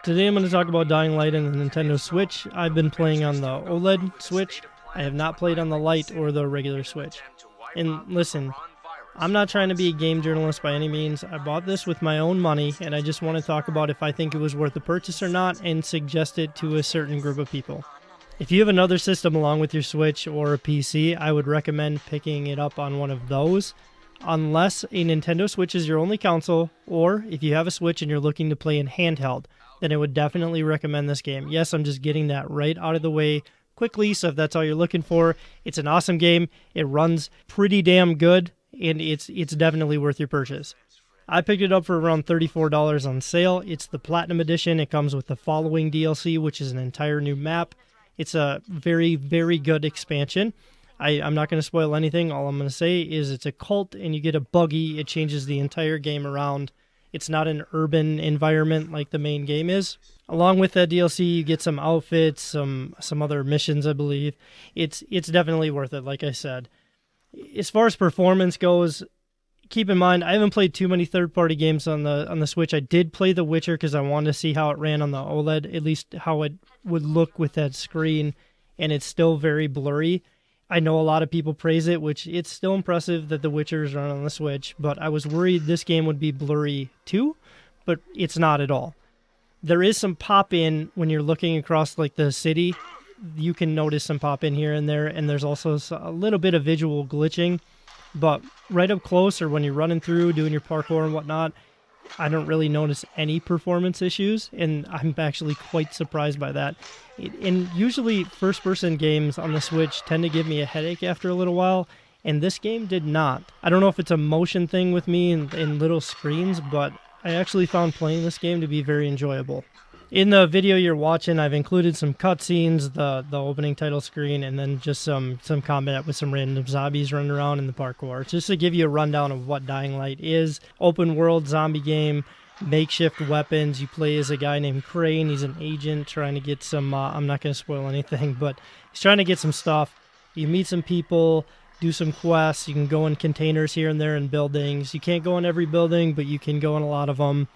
Today I'm going to talk about Dying Light and the Nintendo Switch. I've been playing on the OLED Switch. I have not played on the Lite or the regular Switch. And listen, I'm not trying to be a game journalist by any means. I bought this with my own money, and I just want to talk about if I think it was worth the purchase or not and suggest it to a certain group of people. If you have another system along with your Switch or a PC, I would recommend picking it up on one of those. Unless a Nintendo Switch is your only console, or if you have a Switch and you're looking to play in handheld, then I would definitely recommend this game. Yes, I'm just getting that right out of the way quickly, so if that's all you're looking for, it's an awesome game. It runs pretty damn good, and it's definitely worth your purchase. I picked it up for around $34 on sale. It's the Platinum Edition. It comes with the following DLC, which is an entire new map. It's a very, very good expansion. I'm not going to spoil anything. All I'm going to say is it's a cult and you get a buggy. It changes the entire game around. It's not an urban environment like the main game is. Along with that DLC, you get some outfits, some other missions, I believe. It's definitely worth it, like I said. As far as performance goes, keep in mind, I haven't played too many third-party games on the Switch. I did play The Witcher because I wanted to see how it ran on the OLED, at least how it would look with that screen, and it's still very blurry. I know a lot of people praise it, which it's still impressive that The Witcher is run on the Switch, but I was worried this game would be blurry too, but it's not at all. There is some pop-in when you're looking across like the city. You can notice some pop-in here and there, and there's also a little bit of visual glitching, but right up close or when you're running through, doing your parkour and whatnot, I don't really notice any performance issues, and I'm actually quite surprised by that. And usually first-person games on the Switch tend to give me a headache after a little while, and this game did not. I don't know if it's a motion thing with me in little screens, but I actually found playing this game to be very enjoyable. In the video you're watching, I've included some cutscenes, the opening title screen, and then just some combat with some random zombies running around in the parkour. Just to give you a rundown of what Dying Light is. Open world zombie game, makeshift weapons. You play as a guy named Crane. He's an agent trying to get some, I'm not going to spoil anything, but he's trying to get some stuff. You meet some people, do some quests. You can go in containers here and there in buildings. You can't go in every building, but you can go in a lot of them.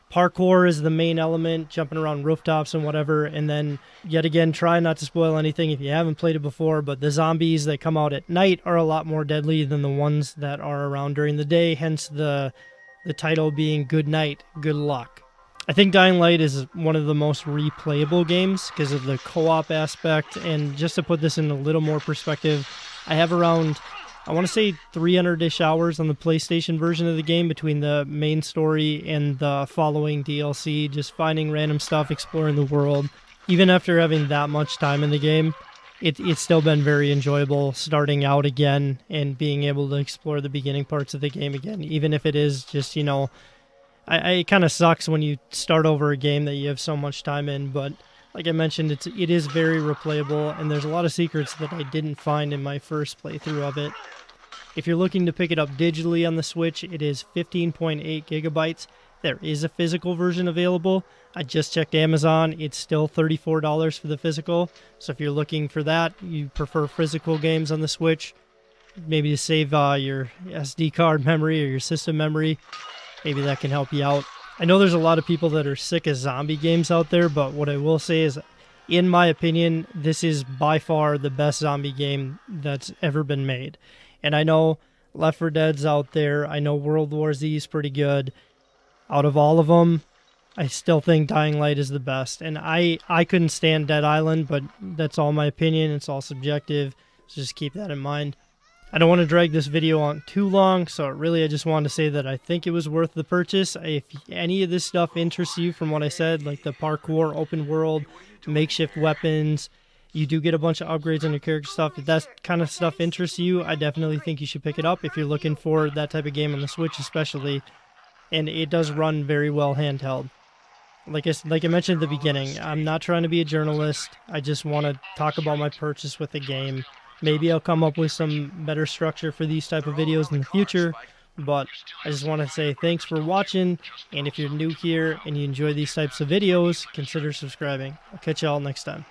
Parkour is the main element, jumping around rooftops and whatever, and then, yet again, try not to spoil anything if you haven't played it before, but the zombies that come out at night are a lot more deadly than the ones that are around during the day, hence the title being Good Night, Good Luck. I think Dying Light is one of the most replayable games because of the co-op aspect, and just to put this in a little more perspective, I have around, I want to say 300-ish hours on the PlayStation version of the game between the main story and the following DLC, just finding random stuff, exploring the world. Even after having that much time in the game, it's still been very enjoyable starting out again and being able to explore the beginning parts of the game again, even if it is just, it kind of sucks when you start over a game that you have so much time in, but like I mentioned, it is very replayable, and there's a lot of secrets that I didn't find in my first playthrough of it. If you're looking to pick it up digitally on the Switch, it is 15.8 gigabytes. There is a physical version available. I just checked Amazon. It's still $34 for the physical. So if you're looking for that, you prefer physical games on the Switch, maybe to save your SD card memory or your system memory, maybe that can help you out. I know there's a lot of people that are sick of zombie games out there, but what I will say is, in my opinion, this is by far the best zombie game that's ever been made. And I know Left 4 Dead's out there. I know World War Z is pretty good. Out of all of them, I still think Dying Light is the best. And I couldn't stand Dead Island, but that's all my opinion. It's all subjective, so just keep that in mind. I don't want to drag this video on too long, so really I just wanted to say that I think it was worth the purchase. If any of this stuff interests you from what I said, like the parkour, open world, makeshift weapons, you do get a bunch of upgrades on your character stuff. If that kind of stuff interests you, I definitely think you should pick it up if you're looking for that type of game on the Switch especially. And it does run very well handheld. Like I mentioned at the beginning, I'm not trying to be a journalist. I just want to talk about my purchase with the game. Maybe I'll come up with some better structure for these type of videos in the future, but I just want to say thanks for watching, and if you're new here and you enjoy these types of videos, consider subscribing. I'll catch y'all next time.